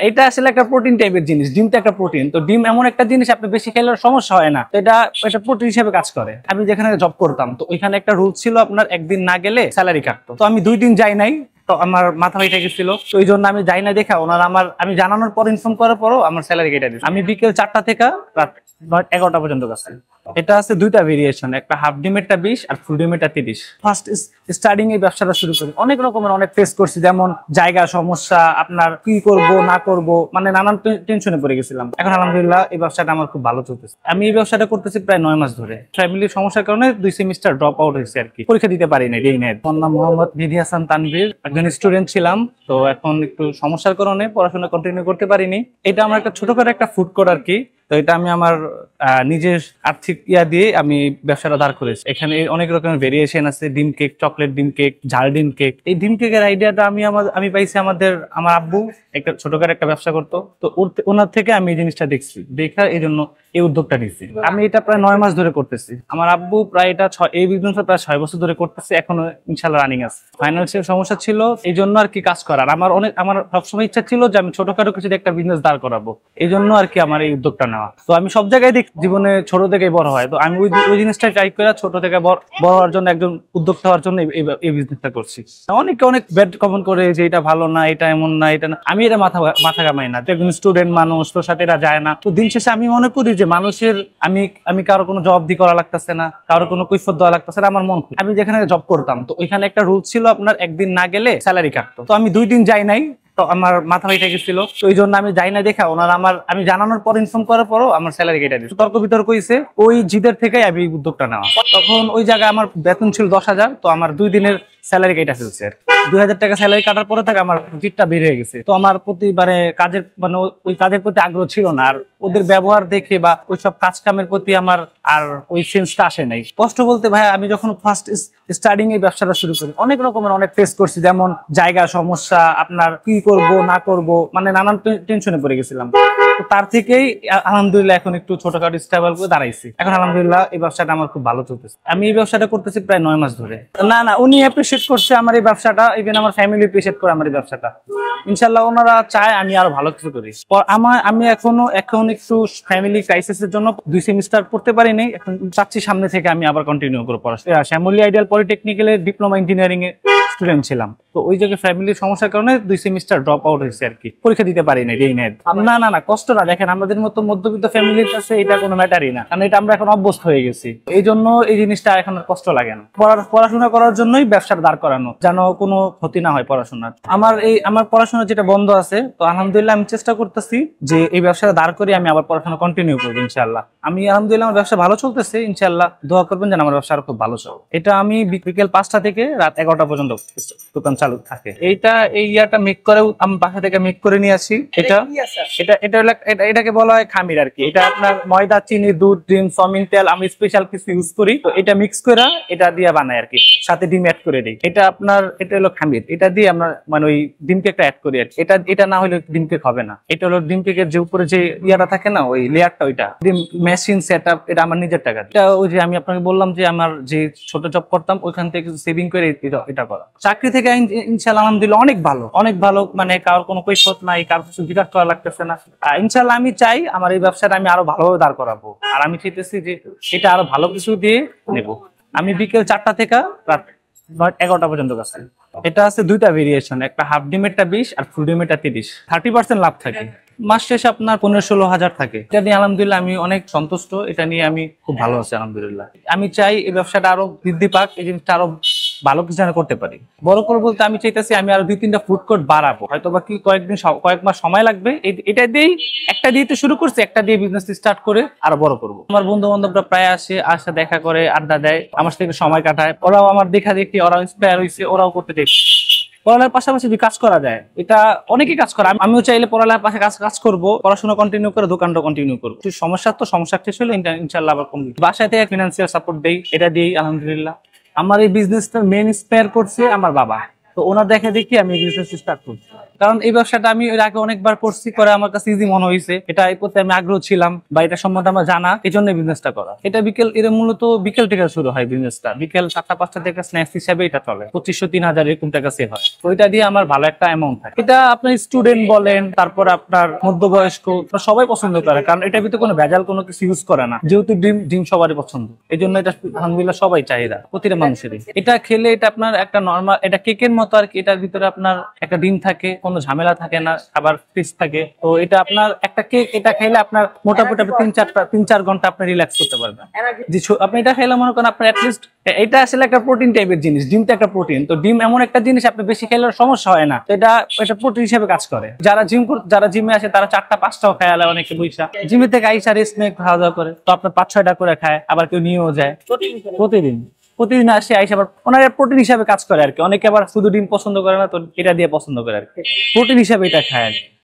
এটা আসলে একটা প্রোটিন টাইপের জিনিস। ডিম তো একটা প্রোটিন, তো ডিম এমন একটা জিনিস আপনি বেশি খেলে সমস্যা হয় না, তো এটা প্রোটিন হিসেবে কাজ করে। আমি যেখানে জব করতাম, তো ওইখানে একটা রুল ছিল, আপনার একদিন না গেলে স্যালারি কাটতো। তো আমি 2 দিন যাই নাই, তো আমার মাথা ব্যথা গেছিল, তো ওই জন্য আমি যাই না। দেখা ওনারা আমি জানানোর পর, ইনফর্ম করার পরও আমার স্যালারি কেটে দিচ্ছে। আমি বিকেল 4টা থেকে রাত 11টা পর্যন্ত কাজ করি। এটা আছে দুইটা ভেরিয়েশন, একটা হাফ ডিমেরটা 20 আর ফুল ডিমেরটা 30। ফার্স্ট স্টার্টিং এই ব্যবসাটা শুরু করি, অনেক রকমের অনেক ফেস করছি, যেমন জায়গা সমস্যা, আপনার কি করব না করব, মানে নানান টেনশনে পড়ে গেছিলাম। এখন আলহামদুলিল্লাহ এই ব্যবসাটা আমার খুব ভালো চলতেছে। আমি এই ব্যবসাটা করতেছি প্রায় 9 মাস ধরে। ফ্যামিলির সমস্যার কারণে 2 সেমিস্টার ড্রপ আউট হয়েছে আর কি, পরীক্ষা দিতে পারি না। আমার নাম মোহাম্মদ মেহেদী হাসান তানভীর, একজন স্টুডেন্ট ছিলাম। তো এখন একটু সমস্যার কারণে পড়াশোনা কন্টিনিউ করতে পারিনি। এটা আমার একটা ছোটখাটো একটা ফুড কোর্ট আর কি। তো এটা আমি আমার নিজের আর্থিক দিয়ে আমি ব্যবসাটা দাঁড় করেছি। এখানে অনেক রকমের ভেরিয়েশন আছে, ডিম কেক, চকলেট ডিম কেক, ঝাল ডিম কেক। এই ডিম কেকের আইডিয়াটা আমি পাইছি আমার আব্বু একটা ছোটখাটো একটা ব্যবসা করতো, তো ওনার থেকে আমি এই জিনিসটা দেখছি, দেখা এই জন্য এই উদ্যোগটা নিচ্ছি। আমি এটা প্রায় 9 মাস ধরে করতেছি। আমার আব্বু প্রায় এই বিজনেসটা প্রায় 6 বছর ধরে করতেছে, এখনো ইনশাল্লাহ রানিং আছে। ফাইন্যান্সিয়াল সমস্যা ছিল, এই জন্য আর কি কাজ করার আমার সবসময় ইচ্ছা ছিল যে আমি ছোটখাটো কিছু একটা বিজনেস দাঁড় করাবো, এই জন্য আর কি আমার এই উদ্যোগটা নেওয়া। তো আমি সব জায়গায় দেখি জীবনে ছোট থেকে বড় হয়, তো আমি ওই জিনিসটা ট্রাই করে ছোট থেকে বড় হওয়ার জন্য, একজন উদ্যোক্তা হওয়ার জন্য এই বিজনেসটা করছি। অনেকে অনেক ব্যাড কমেন্ট করে যে এটা ভালো না, এটা এমন না, এটা না। আমি এটা মাথা ঘামাই না। একজন স্টুডেন্ট মানুষ, তোর সাথে এটা যায় না। তো দিন শেষে আমি মনে করি যে মানুষের আমি কারো কোনো জবাবদিহি করা লাগতেছে না, কারো কোনো কৈফিয়ত দেওয়া লাগতেছে না, আমার মন খুশি। আমি যেখানে জব করতাম, তো ওইখানে একটা রুল ছিল, আপনার একদিন না গেলে স্যালারি কাটতো। তো আমি 2 দিন যাই নাই, তো আমার মাথা ব্যথা গেছিল, তো ওই জন্য আমি যাই না। দেখা ওনারা আমি জানানোর পর, ইনফর্ম করার পরও আমার স্যালারি কেটে দিচ্ছে। তর্ক বিতর্ক হয়েছে, ওই জিদের থেকে আমি উদ্যোগটা নেওয়া। তখন ওই জায়গায় আমার বেতন ছিল 10,000, তো আমার 2 দিনের স্যালারি কেটে ফেলছে। 2,000 টাকা স্যালারি কাটার পরে থেকে আমার জিদটা বেড়ে গেছে। তো আমার প্রতিবারে কাজের ওই কাজের প্রতি আগ্রহ ছিল না, আর ওদের ব্যবহার দেখে বা ওইসব কাজ কামের প্রতি আমার আর ওই সেন্সটা আসে নাই। কষ্ট বলতে ভাই, আমি যখন ফার্স্ট স্টার্টিং এই ব্যবসাটা শুরু করি, অনেক রকমের অনেক ফেস করছি, যেমন জায়গা সমস্যা, আপনার কি করব না করব, মানে নানান টেনশনে পড়ে গেছিলাম। তো তার থেকেই আলহামদুলিল্লাহ এখন একটু ছোটখাটো স্টেবল করে দাঁড়াইছি। এখন আলহামদুলিল্লাহ এই ব্যবসাটা আমার খুব ভালো চলতেছে। আমি এই ব্যবসাটা করতেছি প্রায় 9 মাস ধরে। না, উনি অ্যাপ্রিশিয়েট করছে আমার এই ব্যবসাটা, ইভেন আমার ফ্যামিলি অ্যাপ্রিশিয়েট করে আমার এই ব্যবসাটা। ইনশাল্লাহ ওনারা চায় আমি আরো ভালো কিছু করি। আমি এখন একটু ফ্যামিলি ক্রাইসিসের জন্য 2 সেমিস্টার পড়তে পারিনি। এখন চাচ্ছি সামনে থেকে আমি আবার কন্টিনিউ করবো পড়াশোনা। শ্যামলী আইডিয়াল পলিটেকনিক্যালের ডিপ্লোমা ইঞ্জিনিয়ারিং এ স্টুডেন্ট ছিলাম, তো ওই জায়গায় ফ্যামিলির সমস্যার কারণে 2 সেমিস্টার ড্রপ আউট হয়েছে আর কি, পরীক্ষা দিতে পারি না। না কষ্ট না, দেখেন আমাদের মতো মধ্যবিত্ত ফ্যামিলির কাছে এটা কোনো ম্যাটারই না, কারণ এটা আমরা এখন অভ্যস্ত হয়ে গেছি। এই জন্য এই জিনিসটা এখন আর কষ্ট লাগে না। পড়াশোনা করার জন্যই ব্যবসাটা দাঁড় করানো, যেন কোনো ক্ষতি না হয় পড়াশোনার। আমার পড়াশোনা যেটা বন্ধ আছে, তো আলহামদুলিল্লাহ আমি চেষ্টা করতেছি যে এই ব্যবসাটা দাঁড় করে আমি আবার পড়াশোনা কন্টিনিউ করবো ইনশাআল্লাহ। আমি আলহামদুলিল্লাহ আমার ব্যবসা ভালো চলতেছে, ইনশাআল্লাহ দোয়া করবেন যেন আমার ব্যবসা আরো খুব ভালো চলে। এটা আমি বিকেল 5টা থেকে রাত 11টা পর্যন্ত দোকান চালু থাকে। এই ইয়াটা মেক করে আমি বাসা থেকে মেক করে নিয়ে আসি। এটাকে বলা হয় খামির আর কি। এটা আপনার ময়দা, চিনি, দুধ, ডিম, সয়াবিন তেল আমি স্পেশাল কিছু ইউজ করি, তো এটা মিক্স করে এটা দিয়ে বানাই আর কি, সাথে ডিম অ্যাড করে দিই। এটা হলো খামির, এটা দিয়ে আমরা মানে ওই ডিম কেকটা অ্যাড করি আর কি। এটা না হলে ডিম কেক হবে না। এটা হলো ডিম কেকের যে উপরে যে ইয়াটা থাকে না, ওই লেয়ারটা, ওইটা ডিম মেশিন সেটআপ, এটা আমার নিজের টাকা। এটা ওই যে আমি আপনাকে বললাম যে আমার যে ছোট জব করতাম ওইখান থেকে সেভিং করে এটা করা। চাকরি থেকে ইনশাআল্লাহ আলহামদুলিল্লাহ অনেক ভালো, মানে কারোর কোনো কৈফিয়ত নাই, কারোর কিছু জিজ্ঞাসা করা লাগতেছে না। ইনশাআল্লাহ আমি চাই আমার এই ব্যবসাটা আমি আরো ভালোভাবে দাঁড় করাবো, আর আমি চাইতেছি যে এটা আরো ভালো কিছু দিয়ে নেব। আমি বিকেল 4টা থেকে রাত 11টা পর্যন্ত কাজ করি। এটা আছে দুইটা ভেরিয়েশন, একটা হাফ ডিমেরটা 20 আর ফুল ডিমেরটা 30। 30% লাভ থাকে। মাস শেষে আপনার 15-16 হাজার থাকে। এটা নিয়ে আলহামদুলিল্লাহ আমি অনেক সন্তুষ্ট, এটা নিয়ে আমি খুব ভালো আছি আলহামদুলিল্লাহ। আমি চাই এই ব্যবসাটা আরো বৃদ্ধি পাক, এই জিনিসটা আরো ভালো কিছু করতে পারি। বড় করে বলতে আমি চাইতেছি আমি আরো 2-3টা ফুড কোর্ট বাড়াবো, হয়তো বা কি কয়েক মাস সময় লাগবে। এটা দিয়েই একটা দিয়ে তো শুরু করছি, একটা দিয়ে বিজনেস স্টার্ট করে আরো বড় করবো। আমার বন্ধু বান্ধবরা প্রায় আসে দেখা করে, আড্ডা দেয়, আমার সাথে সময় কাটায়। ওরাও আমার দেখা দেখি, ওরাও ইন্সপায়ার হয়েছে, ওরাও করতে দেখছে। পড়ালেখার পাশাপাশি যদি কাজ করা যায়, এটা অনেকেই কাজ করে, আমিও চাইলে পড়ালেখার পাশে কাজ করবো, পড়াশোনা কন্টিনিউ করে দোকানটা কন্টিনিউ করবো। সমস্যা শেষ হলে ইনশাআল্লাহ আবার কমপ্লিট। বাসায় থেকে ফিনান্সিয়াল সাপোর্ট দেই, এটা দিয়েই আলহামদুলিল্লাহ। আমার এই বিজনেসটা মেন ইন্সপায়ার করছে আমার বাবা, তো ওনার দেখা দেখি আমি এই বিজনেস স্টার্ট করছি। কারণ এই ব্যবসাটা আমি এর আগে অনেকবার করছি, করে আমার কাছে ইজি মনে হয়েছে, এটা এই প্রতি আমি আগ্রহ ছিলাম বা এটা সম্বন্ধে আমার জানা, এই জন্য বিজনেসটা করা। এটা বিকেল, এটা মূলত বিকেল থেকে শুরু হয় বিজনেসটা, বিকেল 4টা-5টা থেকে স্ন্যাক্স হিসাবে এটা চলে, 2500-3000 এরকম টাকা সেল হয়। তো এটা দিয়ে আমার ভালো একটা অ্যামাউন্ট থাকে। এটা আপনার স্টুডেন্ট বলেন, তারপর আপনার মধ্যবয়স্ক, সবাই পছন্দ করে, কারণ এটার ভিতরে কোনো ভেজাল কোনো কিছু ইউজ করে না, যেহেতু ডিম ডিম সবারই পছন্দ, এই জন্য এটা আলহামদুলিল্লাহ সবাই চাহিদা প্রতিটা মানুষেরই। এটা খেলে এটা আপনার একটা নরমাল, এটা কেকের মতো আর কি, এটার ভিতরে আপনার একটা ডিম থাকে, কোনো ঝামেলা থাকে না, আবার ফ্রিজ থাকে। তো এটা আপনার একটা কেক, এটা খেলে আপনার মোটামুটি আপনি 3-4 ঘন্টা আপনি রিল্যাক্স করতে পারবেন। যে আপনি এটা খেলে মনে করেন আপনার অ্যাটলিস্ট, এটা আসলে একটা প্রোটিন টাইপের জিনিস, ডিম তো একটা প্রোটিন, তো ডিম এমন একটা জিনিস আপনি বেশি খেলে সমস্যা হয় না, তো এটা প্রোটিন হিসেবে কাজ করে। যারা জিমে আসে তারা 4টা-5টাও খায়, অনেকে বইসা জিমে থেকে আইসা রেস্ট নিয়ে খাওয়া দাওয়া করে, তো আপনার 5-6টা করে খায়, আবার কেউ নিয়েও যায় প্রতিদিন। প্রতিদিন আসে আইসা আবার ওনারা প্রোটিন হিসাবে কাজ করে আর কি। অনেকে আবার শুধু ডিম পছন্দ করে না, তো এটা দিয়ে পছন্দ করে আর কি, প্রোটিন হিসাবে এটা খায় আর কি।